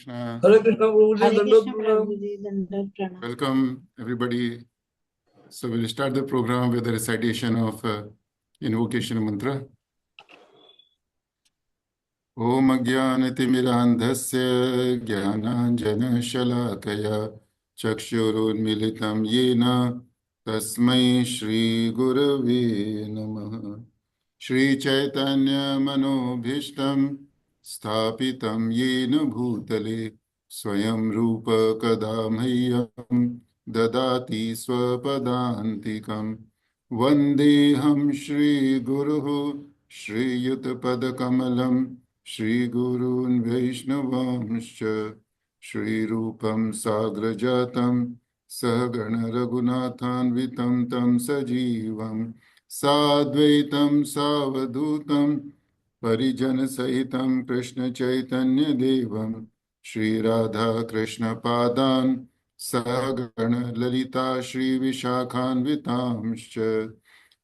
Krishna. Hare Krishna Prabhuji, Hare Dandat Krishna Pranam. Prabhuji, Dandat Pranam. Welcome, everybody. So we'll start the program with the recitation of invocation mantra. Om Ajnanatimirandhasya Jnananjana Shalakaya Chakshurunmilitam Yena Tasmai Shri Gurave Namaha. Shri Chaitanya Manobhishtam Sthapitam Yena Bhutale Swayam Rupa Kadamhayyam Dadati Swapadantikam Vandeham Shri Guruhu Shri Yutapad Shri Gurun Vaishnavamscha Shri Rupam Sagrajatam Sahagana Raghunathan Vitam Tam Sajivam Sadvaitam Savadutam Parijana Sahitam Krishna Chaitanya Devam Shri Radha Krishna Padan Sahagana Lalita Shri Vishakhan Vitamscha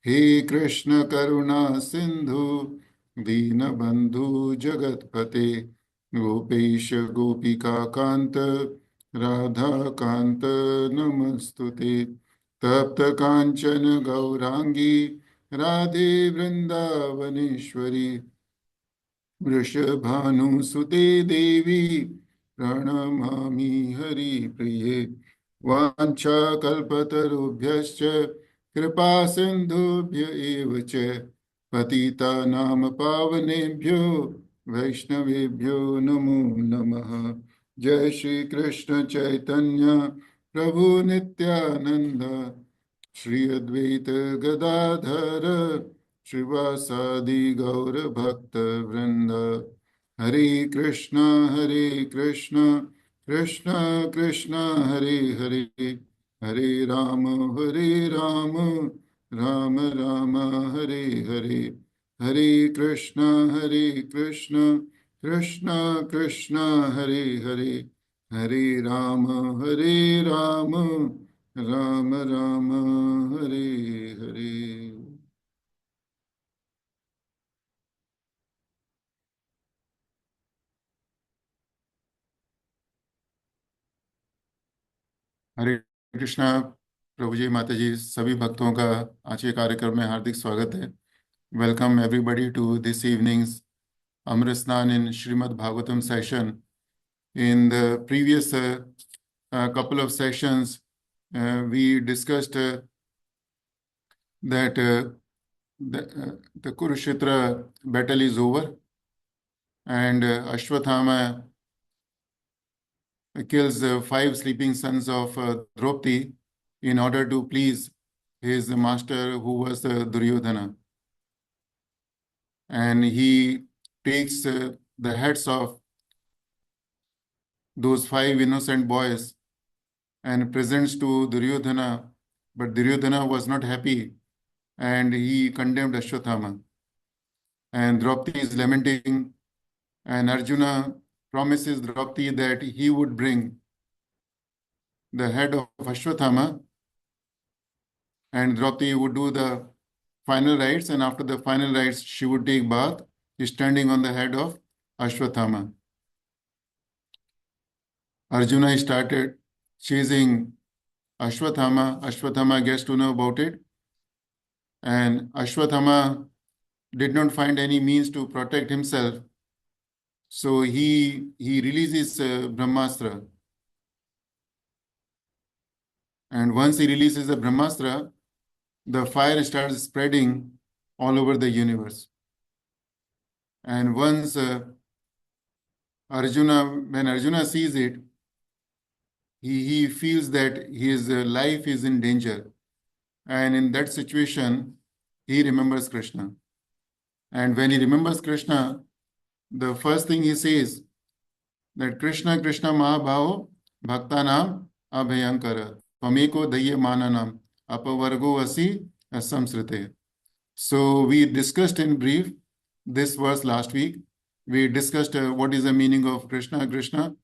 He Krishna Karuna Sindhu Deenabandhu Jagatpate Gopesh Gopika Kanta Radha Kanta Namastute Tapta Kanchana Gaurangi Radhe Vrindavaneshwari Vrishabhanusute Devi Pranamami Hari Priye Vancha Kalpatarubhyascha Kripa Sindhubhya eva cha Patita Nam Pavanebhyo Vaishnavebhyo Namo Namaha. Jai Shri Krishna Chaitanya Prabhu Nityananda Shri Advaita Gadadhara Srivasadi Gaura Bhakta Vrinda. Hare Krishna Krishna Krishna Hare Hare Hare Rama Rama Rama Hare Hare Hare Krishna Krishna Krishna Hare Hare Hare Rama Rama Rama Hare Hare. हरे कृष्णा प्रभु जी माता जी सभी भक्तों का आज के कार्यक्रम में हार्दिक स्वागत है. Welcome everybody to this evening's Amrit Snan in Srimad Bhagavatam session. In the previous couple of sessions we discussed that the Kurukshetra battle is over and Ashwathama kills 5 sleeping sons of Draupadi in order to please his master who was Duryodhana. And he takes the heads of those 5 innocent boys and presents to Duryodhana, but Duryodhana was not happy and he condemned Ashwathama. And Draupadi is lamenting, and Arjuna promises Draupadi that he would bring the head of Ashwathama and Draupadi would do the final rites, and after the final rites she would take bath standing on the head of Ashwathama. Arjuna started chasing Ashwathama. Ashwathama gets to know about it, and Ashwathama did not find any means to protect himself, so he releases Brahmastra. And once he releases the Brahmastra, the fire starts spreading all over the universe. And once when Arjuna sees it, he feels that his life is in danger. And in that situation, he remembers Krishna. And when he remembers Krishna, the first thing he says that Krishna Mahabhavo Bhaktanam Abhayankara Tvameko Dayya Mananam Apavargo Asi Samsrite. So we discussed in brief this verse last week. We discussed what is the meaning of Krishna,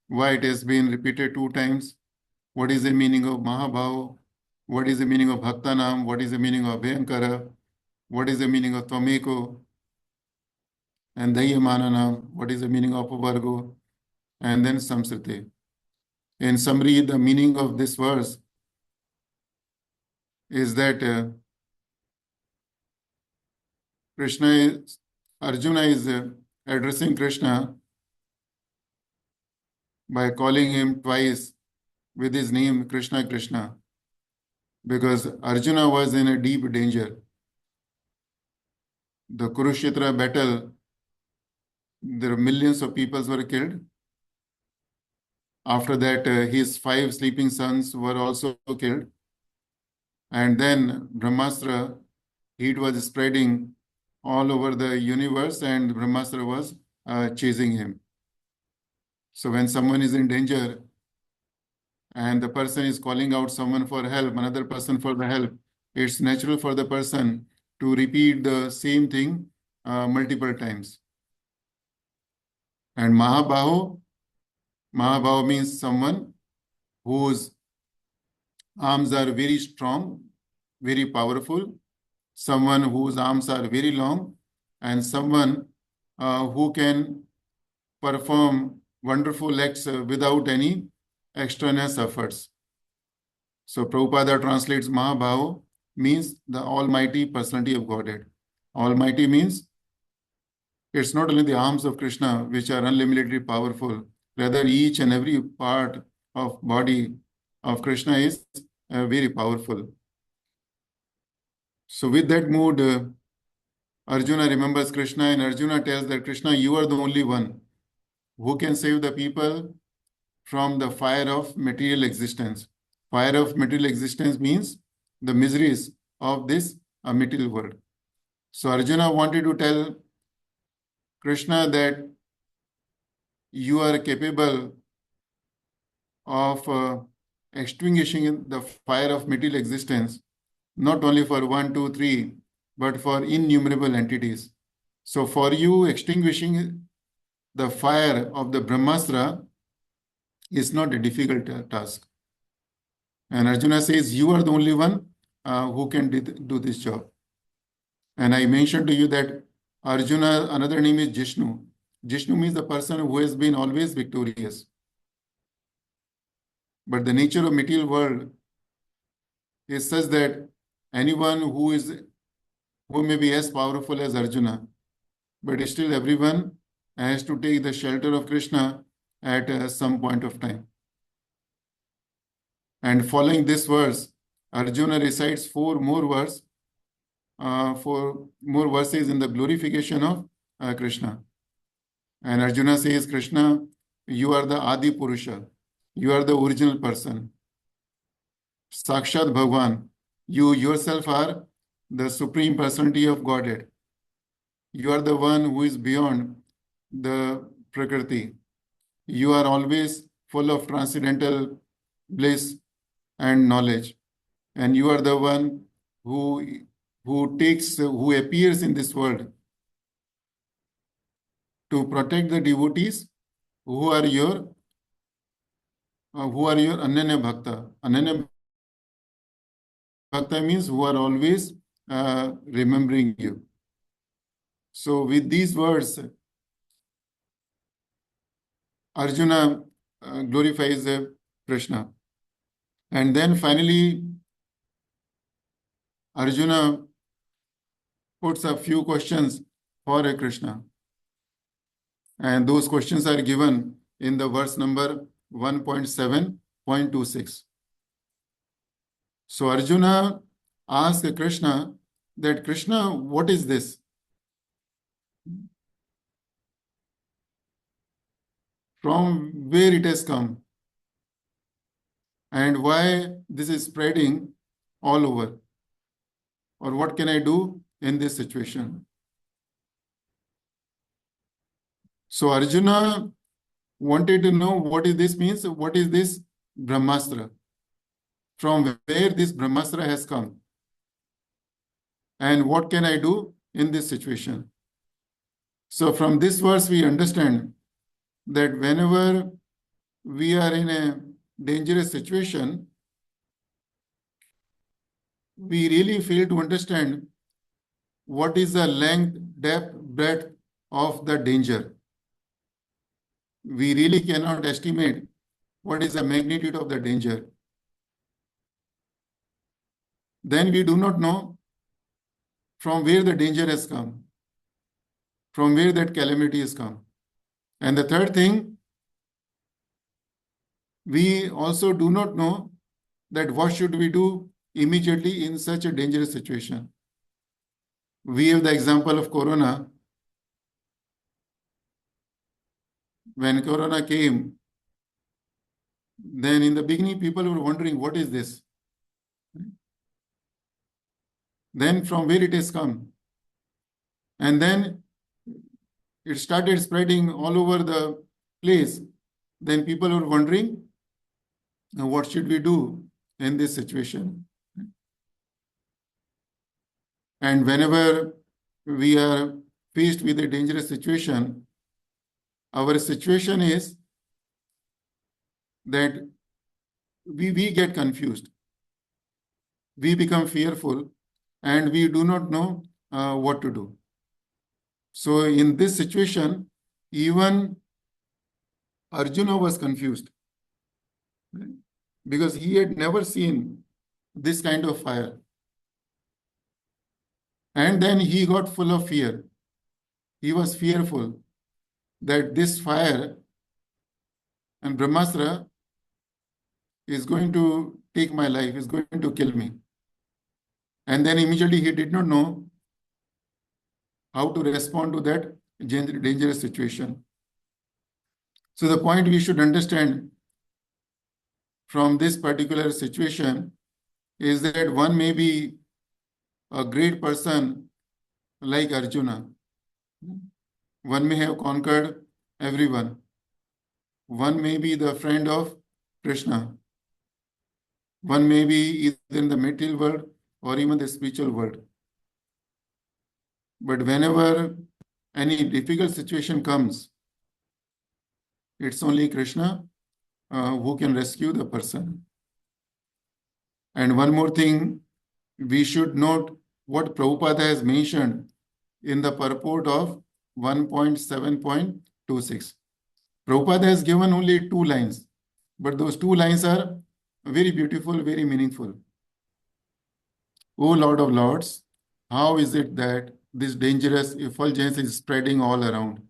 why it has been repeated 2 times, what is the meaning of Mahabhava, what is the meaning of Bhaktanam, what is the meaning of Abhayankara, what is the meaning of Tvameko, and Dayya Mananam, what is the meaning of Apavargo. and then samsrite. In summary, the meaning of this verse is that Arjuna is addressing Krishna by calling him twice with his name Krishna Krishna, because Arjuna was in a deep danger. The Kurukshetra battle, there were millions of people were killed. After that, his 5 sleeping sons were also killed. And then Brahmastra, heat was spreading all over the universe, and Brahmastra was chasing him. So when someone is in danger and the person is calling out someone for help, another person for the help, it's natural for the person to repeat the same thing multiple times. And Mahabaho means someone whose arms are very strong, very powerful, someone whose arms are very long, and someone who can perform wonderful acts without any extraneous efforts. So Prabhupada translates Mahabhava means the Almighty Personality of Godhead. Almighty means it's not only the arms of Krishna which are unlimitedly powerful, rather each and every part of body of Krishna is very powerful. So with that mood, Arjuna remembers Krishna, and Arjuna tells that Krishna, you are the only one who can save the people from the fire of material existence. Fire of material existence means the miseries of this material world. So Arjuna wanted to tell Krishna that you are capable of extinguishing the fire of material existence, not only for 1, 2, 3, but for innumerable entities. So for you, extinguishing the fire of the Brahmastra is not a difficult task. And Arjuna says, you are the only one who can do this job. And I mentioned to you that Arjuna, another name is Jishnu. Jishnu means the person who has been always victorious. But the nature of material world is such that anyone who may be as powerful as Arjuna, but still everyone has to take the shelter of Krishna at some point of time. And following this verse, Arjuna recites 4 more verses in the glorification of Krishna. And Arjuna says, Krishna, you are the Adi Purusha. You are the original person. Sakshat Bhagwan, you yourself are the Supreme Personality of Godhead. You are the one who is beyond the Prakriti. You are always full of transcendental bliss and knowledge. And you are the one who appears in this world to protect the devotees who are your Ananya Bhakta. Ananya Bhakta means who are always remembering you. So with these words, Arjuna glorifies Krishna. And then finally, Arjuna puts a few questions for Krishna. And those questions are given in the verse number 1.7.26. So Arjuna asks Krishna that, Krishna, what is this? From where it has come? And why this is spreading all over? Or what can I do in this situation? So Arjuna wanted to know what is this means, what is this Brahmastra? From where this Brahmastra has come? And what can I do in this situation? So from this verse, we understand that whenever we are in a dangerous situation, we really fail to understand what is the length, depth, breadth of the danger. we really cannot estimate what is the magnitude of the danger. Then we do not know from where the danger has come, from where that calamity has come. And the third thing, we also do not know that what should we do immediately in such a dangerous situation. We have the example of Corona. When Corona came, then in the beginning, people were wondering, what is this? Then from where it has come? And then it started spreading all over the place. Then people were wondering, what should we do in this situation? And whenever we are faced with a dangerous situation, our situation is that we get confused. We become fearful and we do not know what to do. So in this situation, even Arjuna was confused because he had never seen this kind of fire. And then he got full of fear. He was fearful that this fire and Brahmastra is going to take my life, is going to kill me. And then immediately he did not know how to respond to that dangerous situation. So the point we should understand from this particular situation is that one may be a great person like Arjuna. One may have conquered everyone. One may be the friend of Krishna. One may be either in the material world or even the spiritual world. But whenever any difficult situation comes, it's only Krishna who can rescue the person. And one more thing, we should note what Prabhupada has mentioned in the purport of 1.7.26. Prabhupada has given only 2 lines, but those 2 lines are very beautiful, very meaningful. O Lord of Lords, how is it that this dangerous effulgence is spreading all around?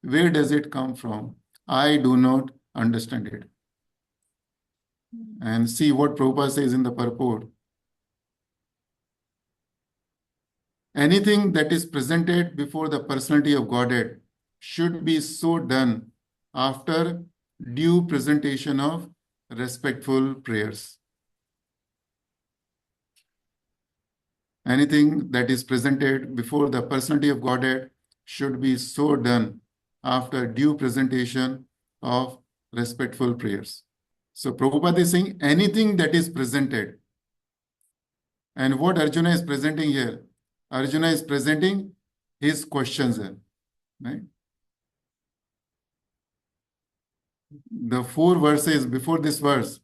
Where does it come from? I do not understand it. And see what Prabhupada says in the purport. Anything that is presented before the personality of Godhead should be so done after due presentation of respectful prayers. Anything that is presented before the personality of Godhead should be so done after due presentation of respectful prayers. So Prabhupada is saying anything that is presented. And what Arjuna is presenting here? Arjuna is presenting his questions here, right? The 4 verses before this verse,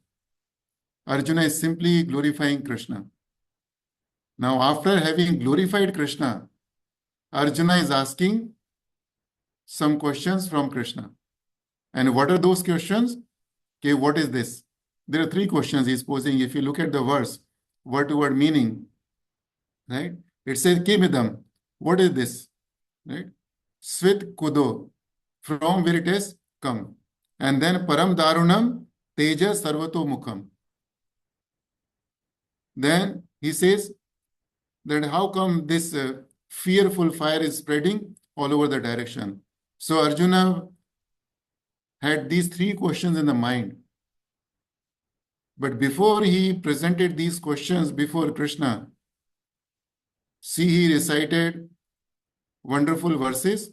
Arjuna is simply glorifying Krishna. Now, after having glorified Krishna, Arjuna is asking some questions from Krishna. And what are those questions? Okay, what is this? There are 3 questions he's posing. If you look at the verse, word to word meaning, right? It says, Kimidam. What is this? Right? Svit Kudo. From where it has come. And then Param Darunam Teja Sarvato Mukham. Then he says that how come this fearful fire is spreading all over the direction? So Arjuna had these 3 questions in the mind. But before he presented these questions before Krishna, see, he recited wonderful verses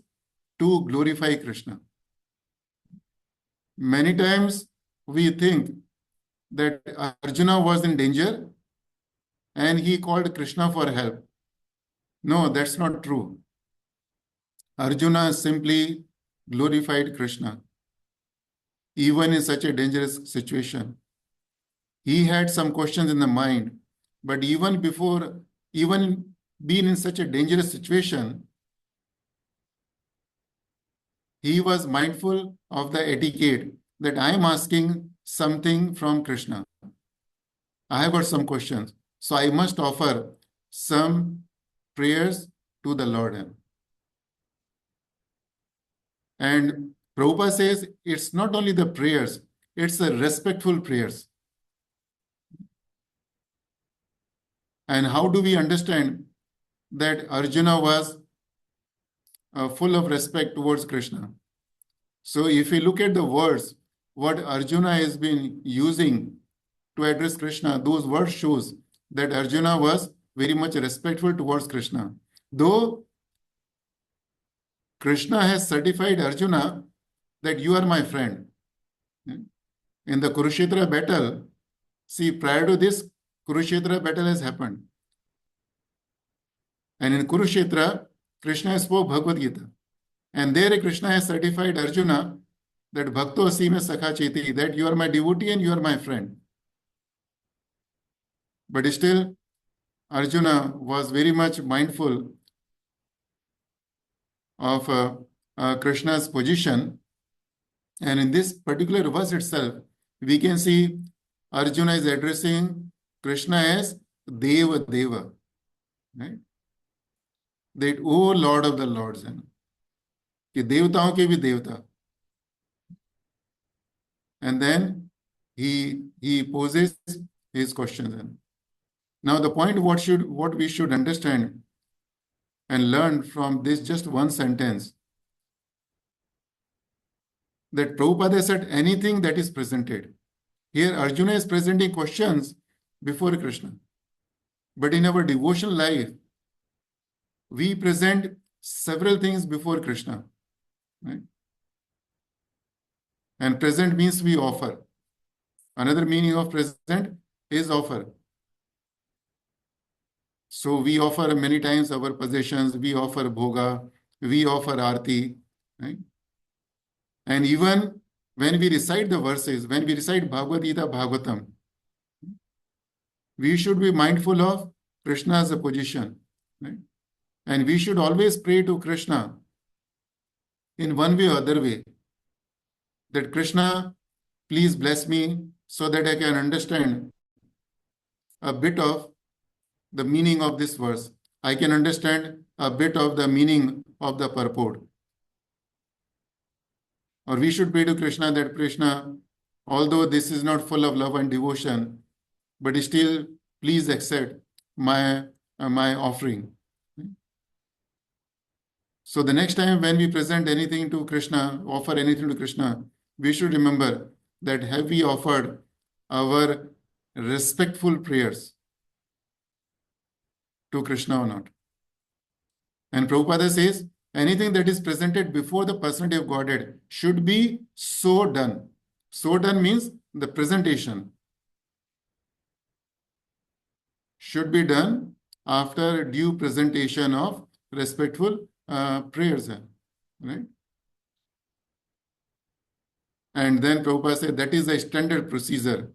to glorify Krishna. Many times we think that Arjuna was in danger and he called Krishna for help. No, that's not true. Arjuna simply glorified Krishna, even in such a dangerous situation. He had some questions in the mind, but even being in such a dangerous situation, he was mindful of the etiquette that I am asking something from Krishna. I have got some questions. So I must offer some prayers to the Lord. And Prabhupada says it's not only the prayers, it's the respectful prayers. And how do we understand that Arjuna was full of respect towards Krishna? So if we look at the words, what Arjuna has been using to address Krishna, those words shows that Arjuna was very much respectful towards Krishna. Though Krishna has certified Arjuna that you are my friend. In the Kurukshetra battle, see, prior to this, Kurukshetra battle has happened. And in Kurukshetra, Krishna spoke Bhagavad Gita. And there Krishna has certified Arjuna that Bhakto Asime Sakha Cheti, that you are my devotee and you are my friend. But still, Arjuna was very much mindful of Krishna's position. And in this particular verse itself, we can see Arjuna is addressing Krishna as Deva Deva. Right? That, O Lord of the Lords, कि देवताओं के भी देवता. And then he poses his questions. Now the point what we should understand and learn from this just one sentence, that Prabhupada said anything that is presented. Here Arjuna is presenting questions before Krishna. But in our devotional life, we present several things before Krishna. Right? And present means we offer. Another meaning of present is offer. So we offer many times our possessions, we offer bhoga, we offer arti. Right? And even when we recite the verses, when we recite Bhagavad Gita, Bhagavatham, we should be mindful of Krishna's position. Right? And we should always pray to Krishna in one way or other way, that Krishna, please bless me so that I can understand a bit of the meaning of this verse. I can understand a bit of the meaning of the purport. Or we should pray to Krishna that Krishna, although this is not full of love and devotion, but still please accept my offering. So the next time when we present anything to Krishna, offer anything to Krishna, we should remember that have we offered our respectful prayers to Krishna or not. And Prabhupada says, anything that is presented before the personality of Godhead should be so done. So done means the presentation should be done after due presentation of respectful prayers. Right? And then Prabhupada said that is the standard procedure.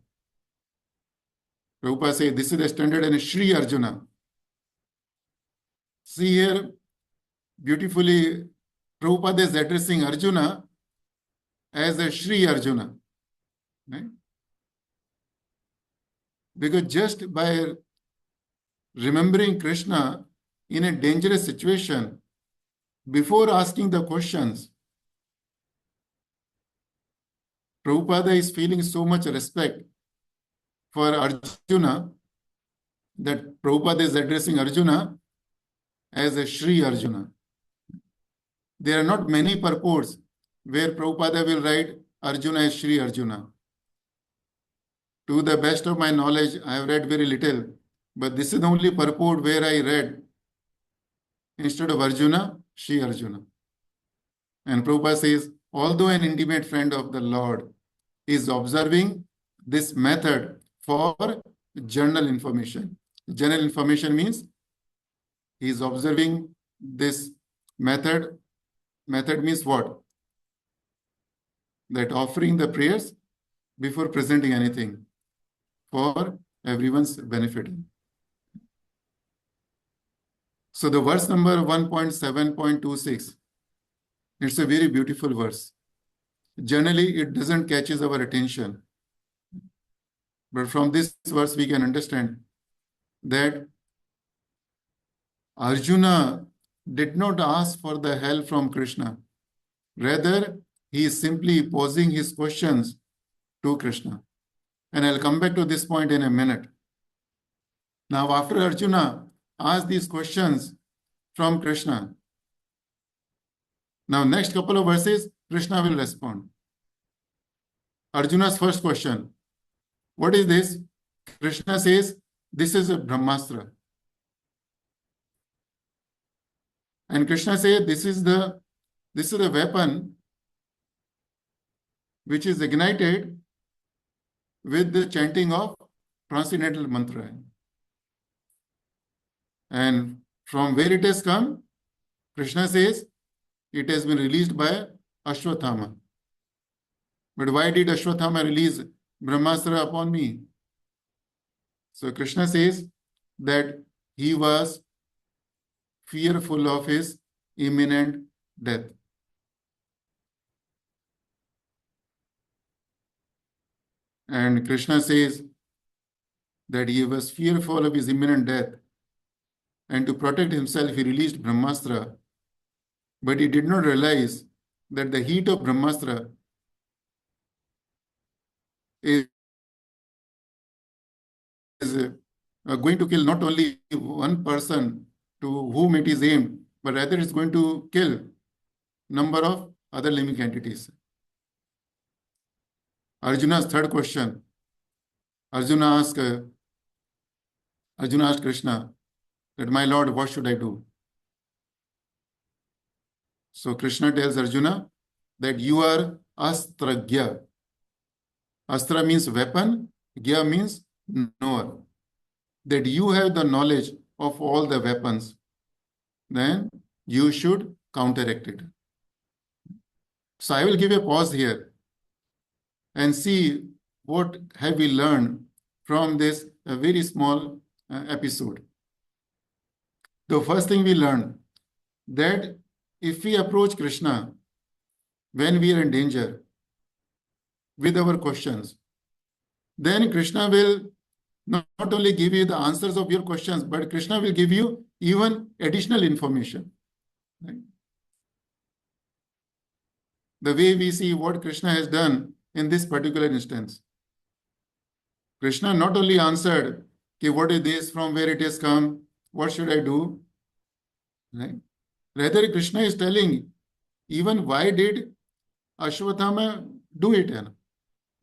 Prabhupada said this is the standard in Sri Arjuna. See here, beautifully, Prabhupada is addressing Arjuna as a Sri Arjuna. Right? Because just by remembering Krishna in a dangerous situation, before asking the questions, Prabhupada is feeling so much respect for Arjuna that Prabhupada is addressing Arjuna as a Sri Arjuna. There are not many purports where Prabhupada will write Arjuna as Sri Arjuna. To the best of my knowledge, I have read very little, but this is the only purport where I read instead of Arjuna, Sri Arjuna. And Prabhupada says, although an intimate friend of the Lord is observing this method for general information. General information means he is observing this method. Method means what? That offering the prayers before presenting anything for everyone's benefit. So the verse number 1.7.26 It's a very beautiful verse. Generally, it doesn't catches our attention. But from this verse, we can understand that Arjuna did not ask for the help from Krishna. Rather, he is simply posing his questions to Krishna. And I'll come back to this point in a minute. Now, after Arjuna asked these questions from Krishna, now next couple of verses, Krishna will respond. Arjuna's first question, what is this? Krishna says, this is a Brahmastra. And Krishna says, this is the weapon which is ignited with the chanting of transcendental mantra. And from where it has come, Krishna says, it has been released by Ashwathama. But why did Ashwathama release Brahmastra upon me? So Krishna says that he was fearful of his imminent death. And Krishna says that he was fearful of his imminent death. And to protect himself, he released Brahmastra. But he did not realize that the heat of Brahmastra is going to kill not only one person to whom it is aimed, but rather it's going to kill number of other living entities. Arjuna's third question. Arjuna asked Krishna that, my Lord, what should I do? So Krishna tells Arjuna that you are astragya. Astra means weapon, gya means knower. That you have the knowledge of all the weapons. Then you should counteract it. So I will give a pause here and see what have we learned from this very small episode. The first thing we learned, that if we approach Krishna when we are in danger with our questions, then Krishna will not only give you the answers of your questions, but Krishna will give you even additional information. Right? The way we see what Krishna has done in this particular instance. Krishna not only answered, okay, what is this, from where it has come, what should I do? Right? Rather, Krishna is telling even why did Ashwathama do it.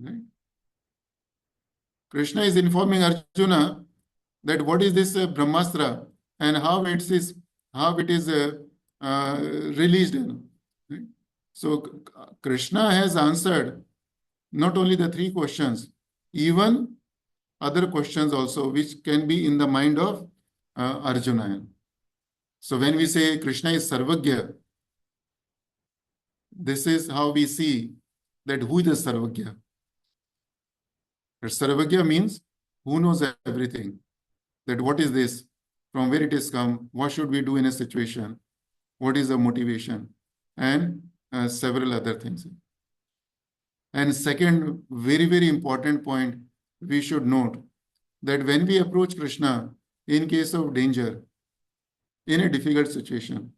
Right? Krishna is informing Arjuna that what is this Brahmastra and how it is released. Right? So Krishna has answered not only the three questions, even other questions also, which can be in the mind of Arjuna. So when we say Krishna is Sarvagya, this is how we see that who is the Sarvagya. Sarvagya means who knows everything. That what is this, from where it has come, what should we do in a situation, what is the motivation, and several other things. And second, very, very important point, we should note that when we approach Krishna in case of danger, in a difficult situation,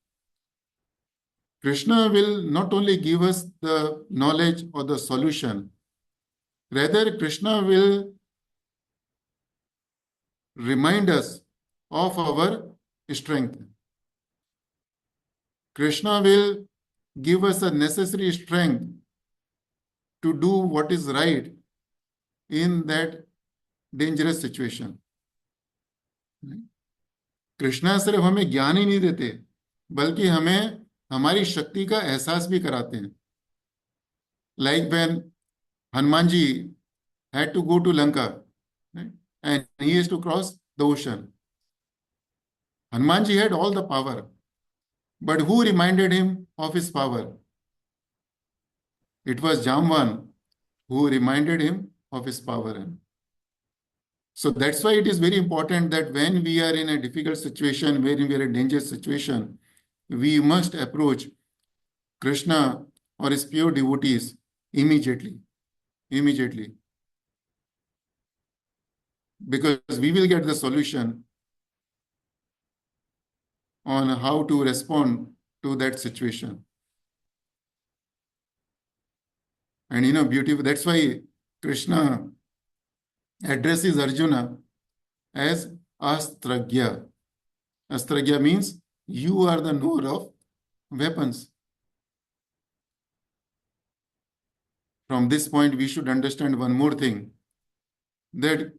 Krishna will not only give us the knowledge or the solution, rather Krishna will remind us of our strength. Krishna will give us a necessary strength to do what is right in that dangerous situation. Krishna सिर्फ हमें ज्ञान ही नहीं देते, बल्कि हमें हमारी शक्ति का एहसास भी कराते हैं. Like when Hanuman ji had to go to Lanka, right? And he has to cross the ocean. Hanuman ji had all the power, but who reminded him of his power? It was Jamvan who reminded him of his power. So that's why it is very important that when we are in a difficult situation, when we are in a dangerous situation, we must approach Krishna or his pure devotees immediately. Immediately. Because we will get the solution on how to respond to that situation. And beautiful. That's why Krishna addresses Arjuna as Astragya. Astragya means you are the knower of weapons. From this point, we should understand one more thing, that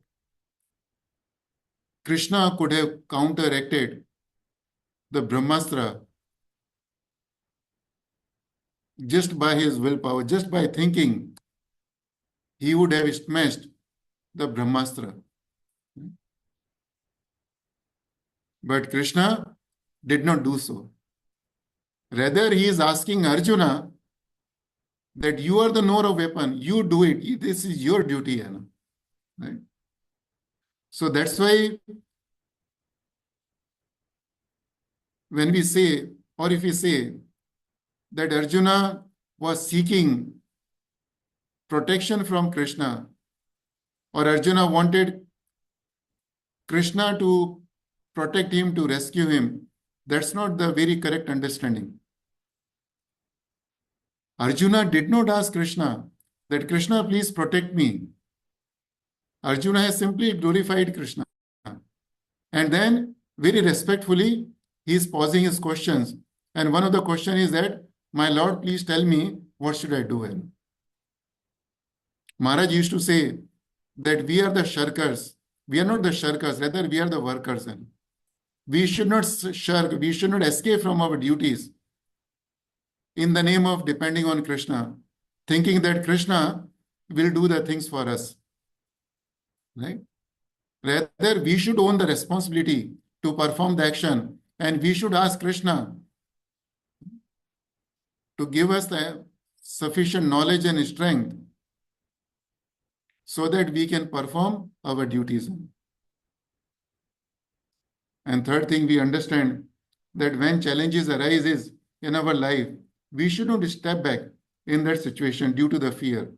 Krishna could have counteracted the Brahmastra just by his willpower, just by thinking. He would have smashed the Brahmastra. But Krishna did not do so. Rather, he is asking Arjuna that you are the knower of weapon, you do it. This is your duty. Right? So that's why when we say, or if we say that Arjuna was seeking protection from Krishna, or Arjuna wanted Krishna to protect him, to rescue him, that's not the very correct understanding. Arjuna did not ask Krishna that Krishna, please protect me. Arjuna has simply glorified Krishna. And then, very respectfully, he is pausing his questions. And one of the questions is that, my Lord, please tell me, what should I do? Maharaj used to say that we are the shirkers. We are not the shirkers, rather we are the workers. We should not shirk, we should not escape from our duties in the name of depending on Krishna, thinking that Krishna will do the things for us. Right? Rather, we should own the responsibility to perform the action, and we should ask Krishna to give us the sufficient knowledge and strength so that we can perform our duties. And third thing, we understand that when challenges arises in our life, we should not step back in that situation due to the fear.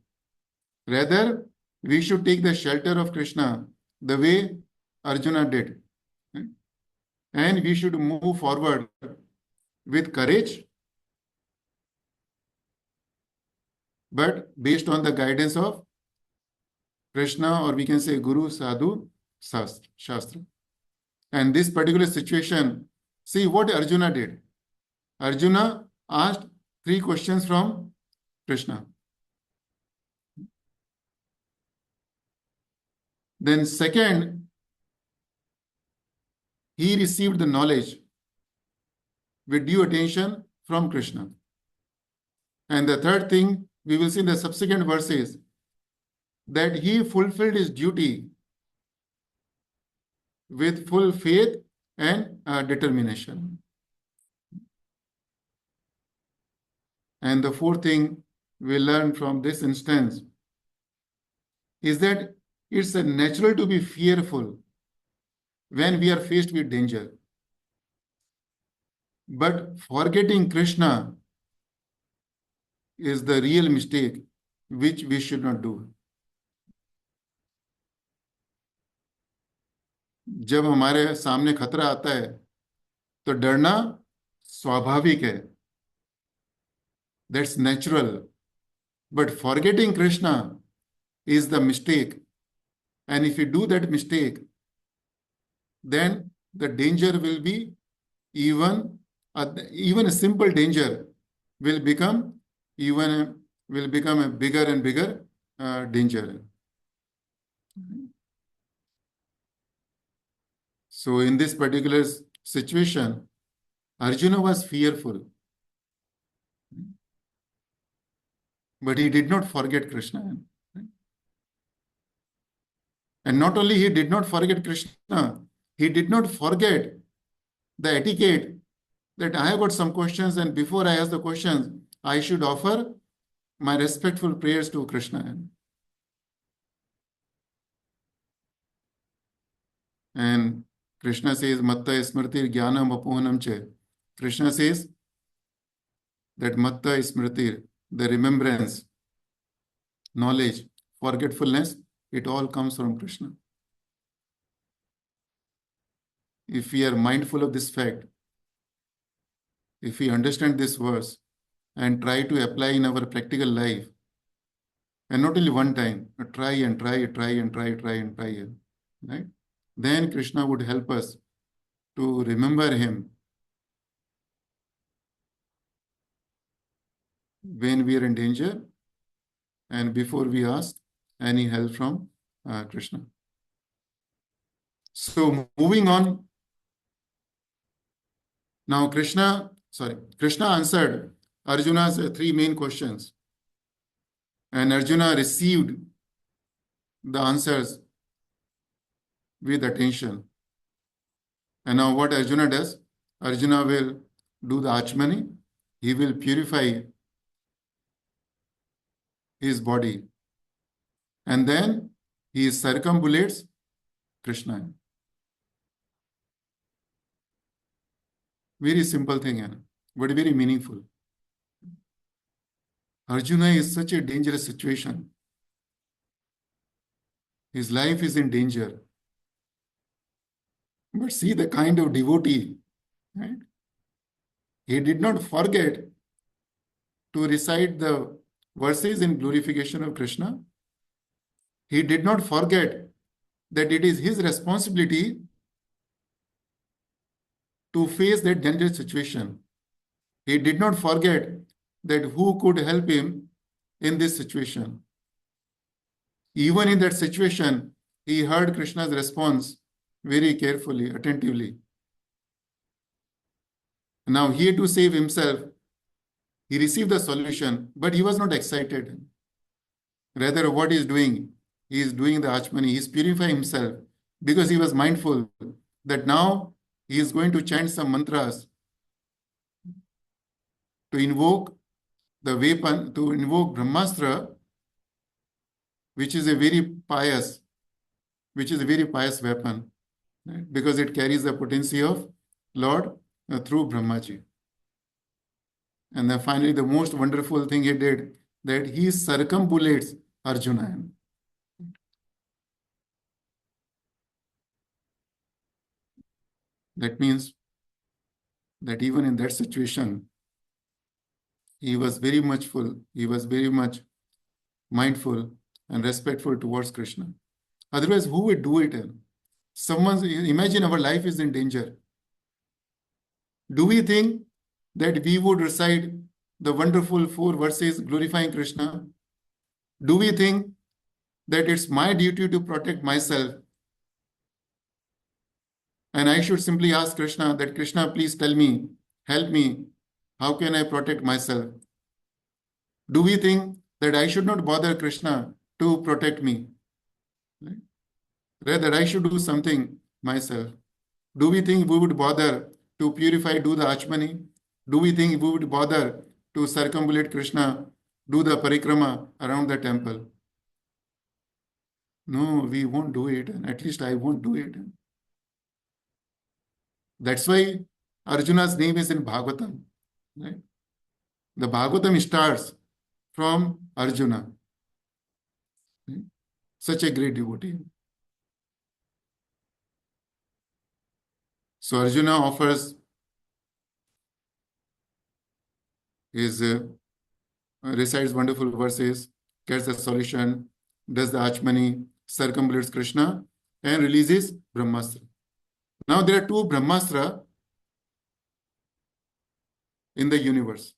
Rather, we should take the shelter of Krishna the way Arjuna did. And we should move forward with courage, but based on the guidance of Krishna, or we can say Guru, Sadhu, Shastra. And this particular situation, see what Arjuna did. Arjuna asked 3 questions from Krishna. Then second, he received the knowledge with due attention from Krishna. And the third thing, we will see in the subsequent verses, that he fulfilled his duty with full faith and determination. And the fourth thing we learn from this instance is that it's natural to be fearful when we are faced with danger. But forgetting Krishna is the real mistake which we should not do. जब हमारे सामने खतरा आता है तो डरना स्वाभाविक है. That's natural. But forgetting Krishna is the mistake. And if you do that mistake, then the danger will be even a simple danger will become a bigger and bigger danger. So in this particular situation, Arjuna was fearful, but he did not forget Krishna. And not only he did not forget Krishna, he did not forget the etiquette that I have got some questions, and before I ask the questions, I should offer my respectful prayers to Krishna. And Krishna says, Matta smrtir jnanam apohanam che. Krishna says that matta smriti, the remembrance, knowledge, forgetfulness, it all comes from Krishna. If we are mindful of this fact, if we understand this verse and try to apply in our practical life, and not only one time, but try and try, try and try, try and try, right? Then Krishna would help us to remember him when we are in danger and before we ask any help from Krishna. So moving on, now Krishna answered Arjuna's three main questions, and Arjuna received the answers with attention. And now what Arjuna does? Arjuna will do the achmani. He will purify his body. And then he circumambulates Krishna. Very simple thing, but very meaningful. Arjuna is such a dangerous situation. His life is in danger. But see the kind of devotee, right? He did not forget to recite the verses in glorification of Krishna. He did not forget that it is his responsibility to face that dangerous situation. He did not forget that who could help him in this situation. Even in that situation, he heard Krishna's response very carefully, attentively. Now, here to save himself, he received the solution, but he was not excited. Rather, what he is doing the achmani, he is purifying himself because he was mindful that now he is going to chant some mantras to invoke the weapon, to invoke Brahmastra, which is a very pious weapon, right? Because it carries the potency of Lord through Brahmaji. And then finally, the most wonderful thing he did, that he circumambulates Arjuna. That means that even in that situation, he was very much mindful and respectful towards Krishna. Otherwise, who would do it? Imagine our life is in danger. Do we think that we would recite the wonderful 4 verses glorifying Krishna? Do we think that it's my duty to protect myself? And I should simply ask Krishna that, Krishna, please tell me, help me. How can I protect myself? Do we think that I should not bother Krishna to protect me? Right? Rather, I should do something myself. Do we think we would bother to purify, do the achmani? Do we think we would bother to circumambulate Krishna, do the parikrama around the temple? No, we won't do it. And at least I won't do it. That's why Arjuna's name is in Bhagavatham. Right? The Bhagavatam starts from Arjuna. Right? Such a great devotee. So Arjuna offers his recites wonderful verses, gets the solution, does the achmani, circumambulates Krishna, and releases Brahmastra. Now there are 2 Brahmastra in the universe.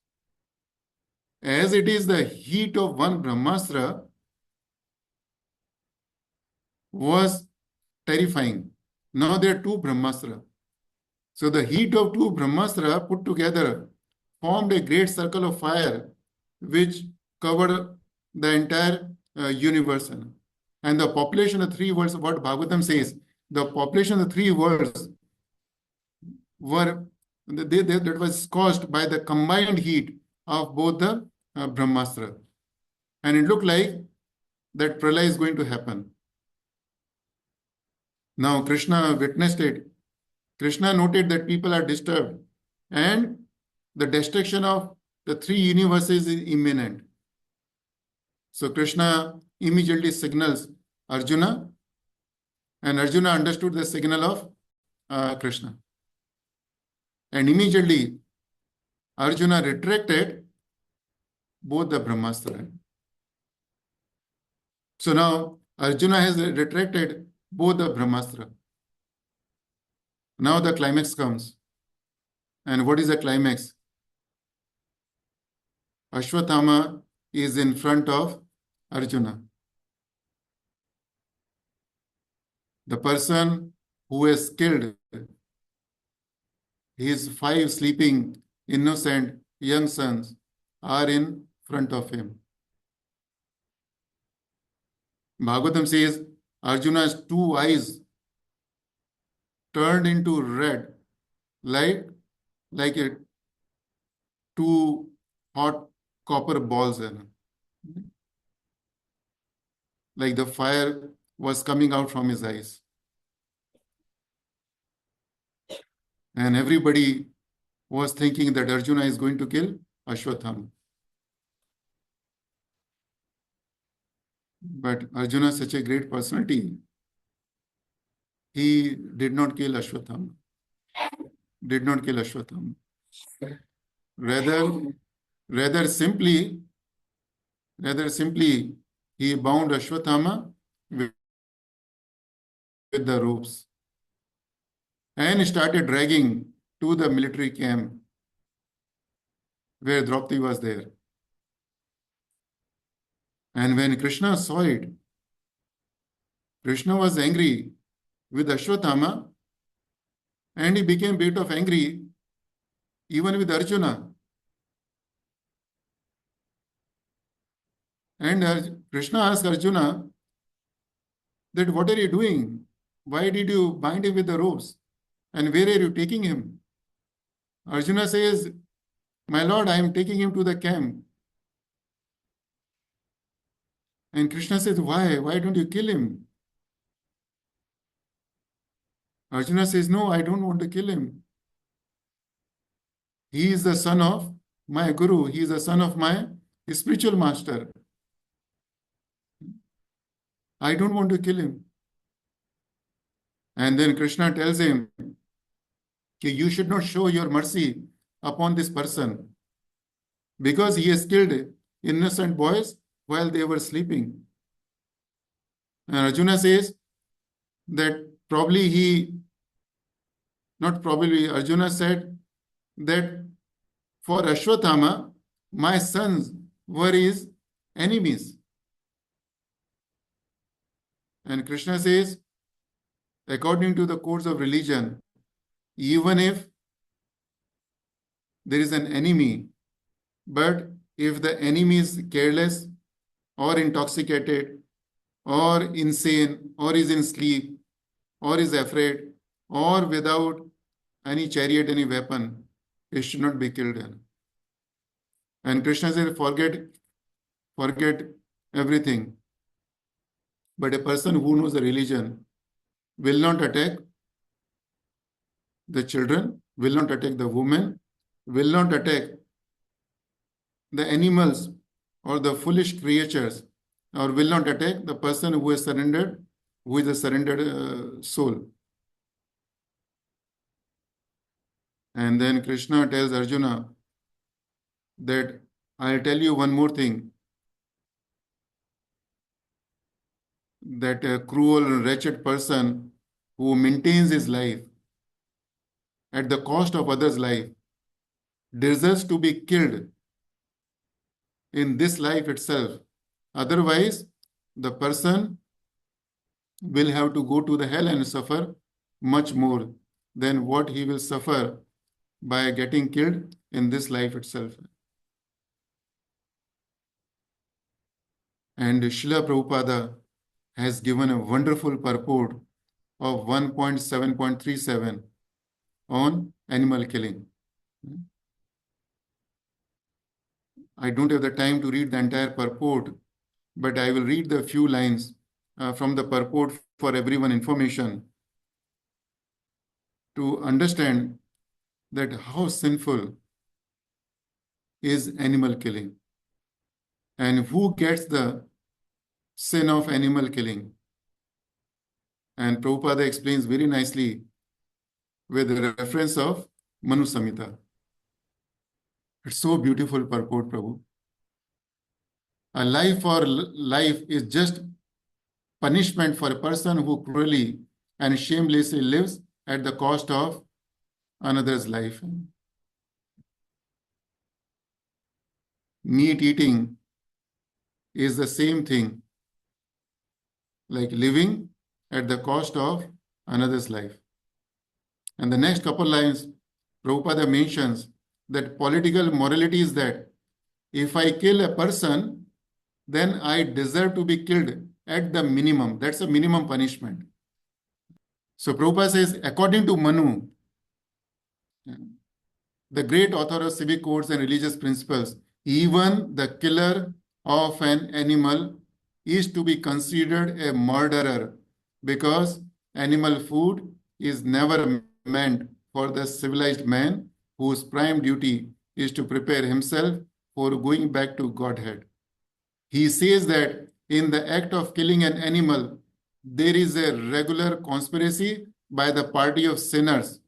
As it is, the heat of one Brahmastra was terrifying. Now there are 2 Brahmastra. So the heat of 2 Brahmastra put together formed a great circle of fire which covered the entire universe. And the population of 3 worlds, what Bhagavatam says, the population of the 3 worlds that was caused by the combined heat of both the Brahmastra. And it looked like that pralaya is going to happen. Now Krishna witnessed it. Krishna noted that people are disturbed and the destruction of the three universes is imminent. So Krishna immediately signals Arjuna, and Arjuna understood the signal of Krishna. And immediately Arjuna retracted both the Brahmastra. So now Arjuna has retracted both the Brahmastra. Now the climax comes. And what is the climax? Ashwathama is in front of Arjuna. The person who has killed his five sleeping, innocent young sons are in front of him. Bhagavatam says Arjuna's two eyes turned into red, like a two hot copper balls. Like the fire was coming out from his eyes. And everybody was thinking that Arjuna is going to kill Ashwathama. But Arjuna is such a great personality. He did not kill Ashwathama. Did not kill Ashwathama. Rather simply, he bound Ashwathama with the ropes and started dragging to the military camp where Draupadi was there. And when Krishna saw it, Krishna was angry with Ashwathama, and he became a bit of angry even with Arjuna. And Krishna asked Arjuna that, what are you doing? Why did you bind him with the ropes? And where are you taking him? Arjuna says, my lord, I am taking him to the camp. And Krishna says, why? Why don't you kill him? Arjuna says, no, I don't want to kill him. He is the son of my guru. He is the son of my spiritual master. I don't want to kill him. And then Krishna tells him, you should not show your mercy upon this person because he has killed innocent boys while they were sleeping. And Arjuna says that Arjuna said that for Ashwathama, my sons were his enemies. And Krishna says, according to the codes of religion, even if there is an enemy, but if the enemy is careless or intoxicated or insane or is in sleep or is afraid or without any chariot, any weapon, it should not be killed. And Krishna said, forget everything. But a person who knows the religion will not attack the children, will not attack the women, will not attack the animals or the foolish creatures, or will not attack the person who is a surrendered soul. And then Krishna tells Arjuna that I'll tell you one more thing, that a cruel and wretched person who maintains his life at the cost of others' life deserves to be killed in this life itself. Otherwise, the person will have to go to the hell and suffer much more than what he will suffer by getting killed in this life itself. And Srila Prabhupada has given a wonderful purport of 1.7.37 on animal killing. I don't have the time to read the entire purport, but I will read the few lines from the purport for everyone information to understand that how sinful is animal killing. And who gets the sin of animal killing? And Prabhupada explains very nicely with the reference of Manu Samhita. It's so beautiful purport, Prabhu. A life for life is just punishment for a person who cruelly and shamelessly lives at the cost of another's life. Meat eating is the same thing, like living at the cost of another's life. And the next couple lines, Prabhupada mentions that political morality is that if I kill a person, then I deserve to be killed at the minimum. That's a minimum punishment. So Prabhupada says, according to Manu, the great author of civic codes and religious principles, even the killer of an animal is to be considered a murderer because animal food is never meant for the civilized man whose prime duty is to prepare himself for going back to Godhead. He says that in the act of killing an animal, there is a regular conspiracy by the party of sinners,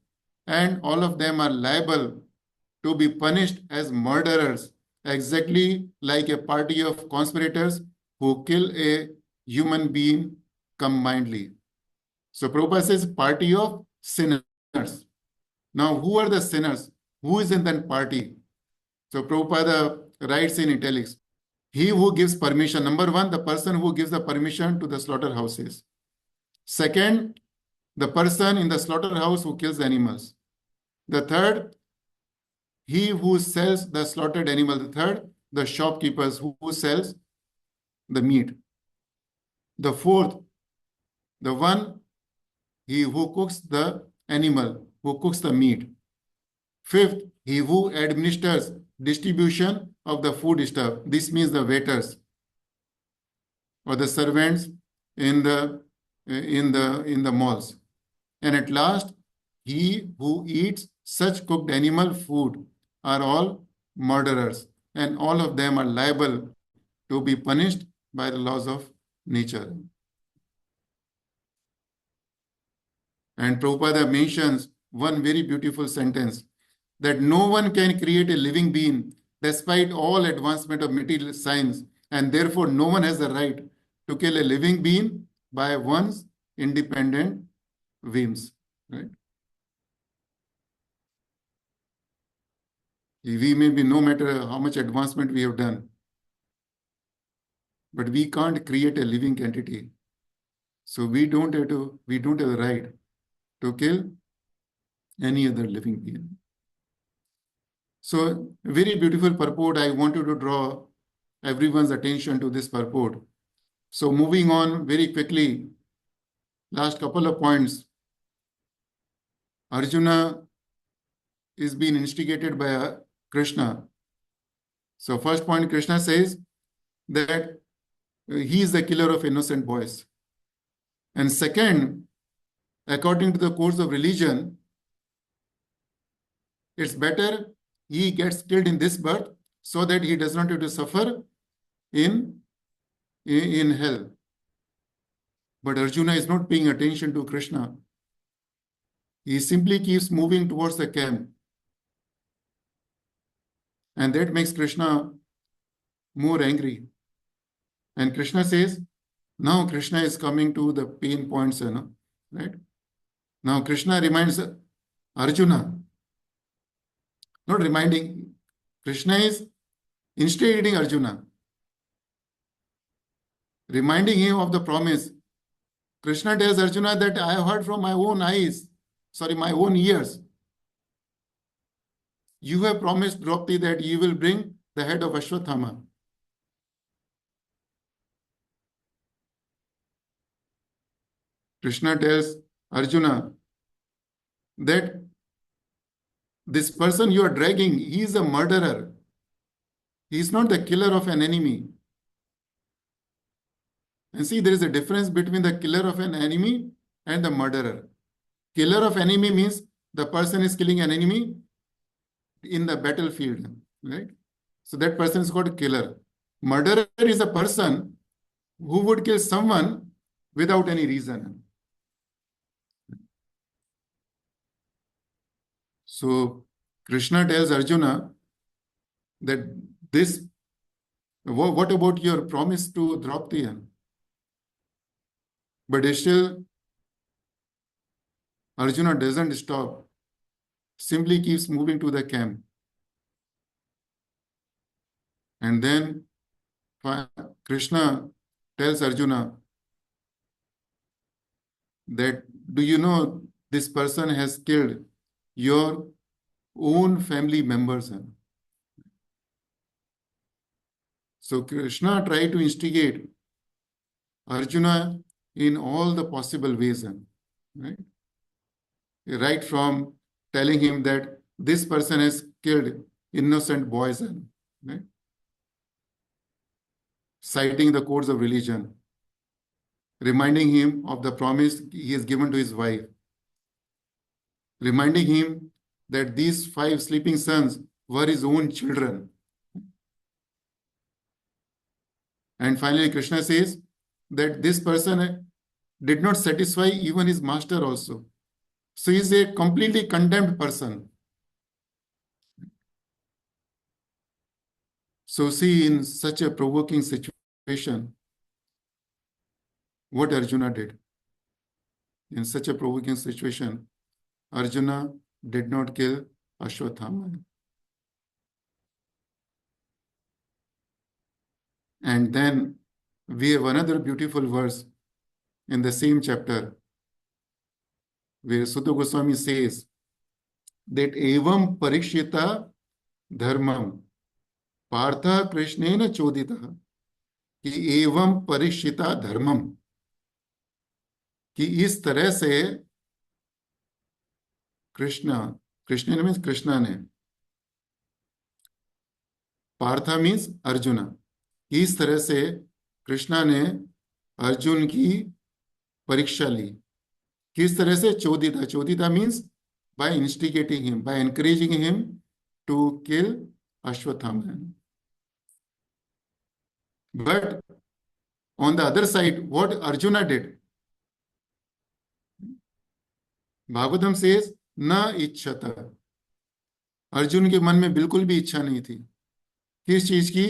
and all of them are liable to be punished as murderers, exactly like a party of conspirators who kill a human being combinedly. So Prabhupada says party of sinners. Now, who are the sinners? Who is in that party? So Prabhupada writes in italics, he who gives permission. Number one, the person who gives the permission to the slaughterhouses. Second, the person in the slaughterhouse who kills animals. The third, he who sells the slaughtered animal. The third, the shopkeepers who sells the meat. The fourth, the one, he who cooks the animal, who cooks the meat. Fifth, he who administers distribution of the food stuff. This means the waiters or the servants in the malls. And at last, he who eats such cooked animal food are all murderers, and all of them are liable to be punished by the laws of nature. And Prabhupada mentions one very beautiful sentence that no one can create a living being despite all advancement of material science, and therefore no one has the right to kill a living being by one's independent whims. Right? We may be no matter how much advancement we have done, but we can't create a living entity. So we don't have the right to kill any other living being. So very beautiful purport. I wanted to draw everyone's attention to this purport. So moving on very quickly, last couple of points. Arjuna is being instigated by Krishna. So first point, Krishna says that he is the killer of innocent boys. And second, according to the course of religion, it's better he gets killed in this birth so that he does not have to suffer in hell. But Arjuna is not paying attention to Krishna. He simply keeps moving towards the camp. And that makes Krishna more angry. And Krishna says, now Krishna is coming to the pain points, right? Now Krishna reminds Arjuna, not reminding, Krishna is instigating Arjuna, reminding him of the promise. Krishna tells Arjuna that I have heard from my own ears. You have promised Draupadi that you will bring the head of Ashwatthama. Krishna tells Arjuna that this person you are dragging, he is a murderer. He is not the killer of an enemy. And see, there is a difference between the killer of an enemy and the murderer. Killer of enemy means the person is killing an enemy in the battlefield, right? So that person is called killer. Murderer is a person who would kill someone without any reason. So Krishna tells Arjuna that this, what about your promise to Draupadi? But still, Arjuna doesn't stop, simply keeps moving to the camp. And then Krishna tells Arjuna that, do you know this person has killed your own family members? So Krishna tried to instigate Arjuna in all the possible ways, right? Right from telling him that this person has killed innocent boys, right? Citing the codes of religion, reminding him of the promise he has given to his wife, reminding him that these 5 sleeping sons were his own children. And finally, Krishna says that this person did not satisfy even his master also. So he is a completely condemned person. So see, in such a provoking situation, what Arjuna did. In such a provoking situation, Arjuna did not kill Ashwatthama. And then we have another beautiful verse in the same chapter where Sutta Goswami says that evam parikshita dharmam partha krishnena chodita, कि एवं परीक्षिता धर्मम, कि इस तरह से Krishna, Krishna means Krishna ने, Partha means arjuna, इस तरह से कृष्णा ने अर्जुन की परीक्षा ली. किस तरह से? चोदिता. चोदिता means by instigating him, by encouraging him to kill Ashwatthama. But on the other side, what Arjuna did, Bhagavatham says, न इच्छता. अर्जुन के मन में बिल्कुल भी इच्छा नहीं थी. किस चीज की?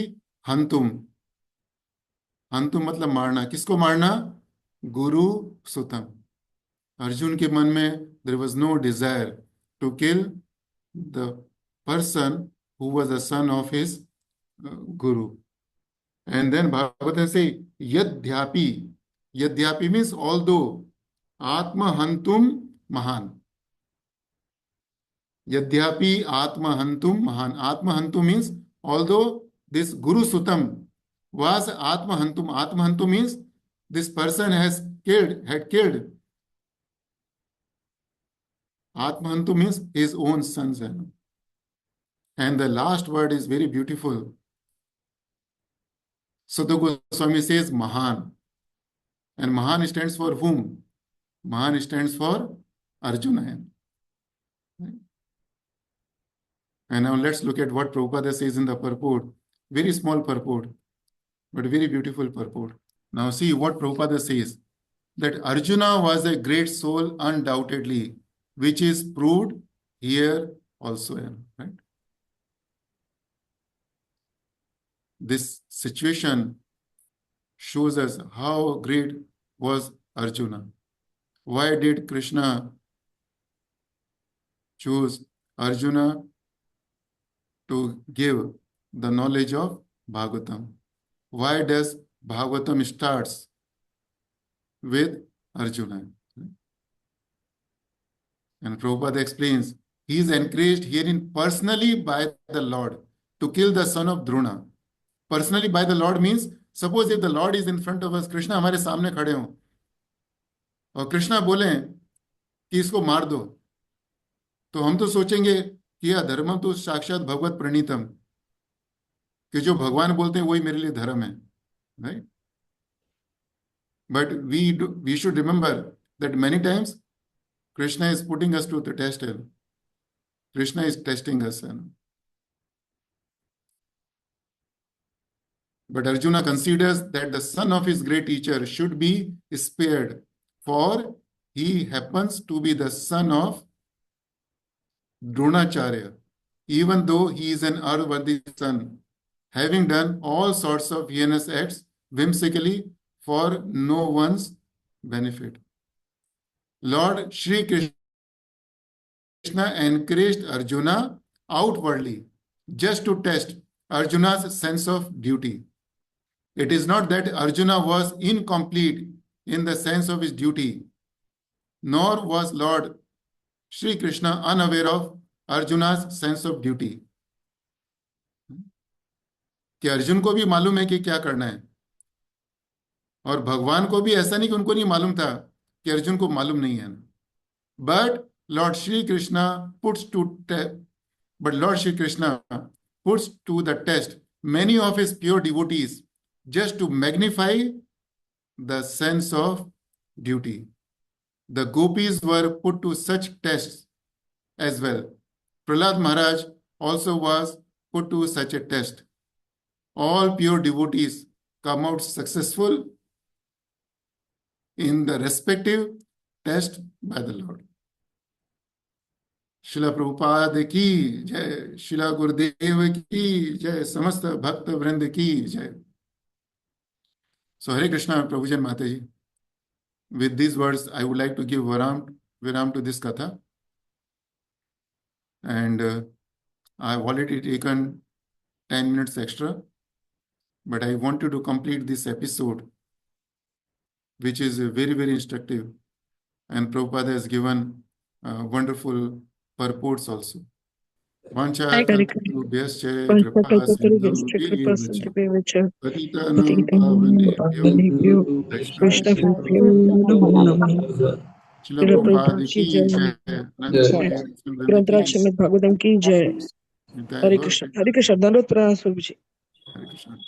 हंतुम. हंतुम मतलब मारना. किसको मारना? गुरु सुतम. अर्जुन के मन में there was no desire to kill the person who was the son of his guru. And then Bhagavatam say, yadhyapi. Yadhyapi means although. Atma hantum mahan. Yadhyapi Atma hantum mahan. Atma hantum means although this Guru Sutam was Atma hantum. Atma hantum means this person had killed. Atma hantum means his own sons. And the last word is very beautiful. Sutta Goswami says Mahan. And Mahan stands for whom? Mahan stands for Arjuna. And now let's look at what Prabhupada says in the purport. Very small purport, but very beautiful purport. Now see what Prabhupada says. That Arjuna was a great soul undoubtedly, which is proved here also. Right? This situation shows us how great was Arjuna. Why did Krishna choose Arjuna to give the knowledge of Bhagavatam? Why does Bhagavatam starts with Arjuna? And Prabhupada explains, he is encouraged herein personally by the Lord to kill the son of Drona. Personally by the Lord means, suppose if the Lord is in front of us, Krishna हमारे सामने खड़े हों और कृष्णा बोले कि इसको मार दो, तो हम तो सोचेंगे कि यह धर्म तो साक्षात भगवत प्रणीतम, कि जो भगवान बोलते हैं वही मेरे लिए धर्म है, right? But we should remember that many times Krishna is putting us to the test. Krishna is testing us. But Arjuna considers that the son of his great teacher should be spared, for he happens to be the son of Dronacharya, even though he is an unworthy son, having done all sorts of heinous acts whimsically for no one's benefit. Lord Shri Krishna encouraged Arjuna outwardly just to test Arjuna's sense of duty. It is not that Arjuna was incomplete in the sense of his duty, nor was Lord Shri Krishna unaware of Arjuna's sense of duty. कि अर्जुन को भी मालूम है कि क्या करना है, और भगवान को भी ऐसा नहीं कि उनको नहीं मालूम था कि अर्जुन को मालूम नहीं है. But Lord Shri Krishna puts to the test many of his pure devotees just to magnify the sense of duty. The gopis were put to such tests as well. Prahlad Maharaj also was put to such a test. All pure devotees come out successful in the respective test by the Lord. शिला प्रभुपाद की जय, शिला गुरुदेव की जय, समस्त भक्त वृंद की जय. So Hare Krishna, Prabhujan Mataji. With these words, I would like to give viram to this katha. And I have already taken 10 minutes extra, but I wanted to complete this episode, which is very, very instructive. And Prabhupada has given wonderful purports also. Vancha kalpatubhyascha kripa sindhubhyo patitanam pavanebhyo Krishna Srila Prabhupada ki jai, Srimad Bhagavatham ki jai. Hare Krishna. Hare Krishna. Dandavat pranam Swami ji. Hare Krishna.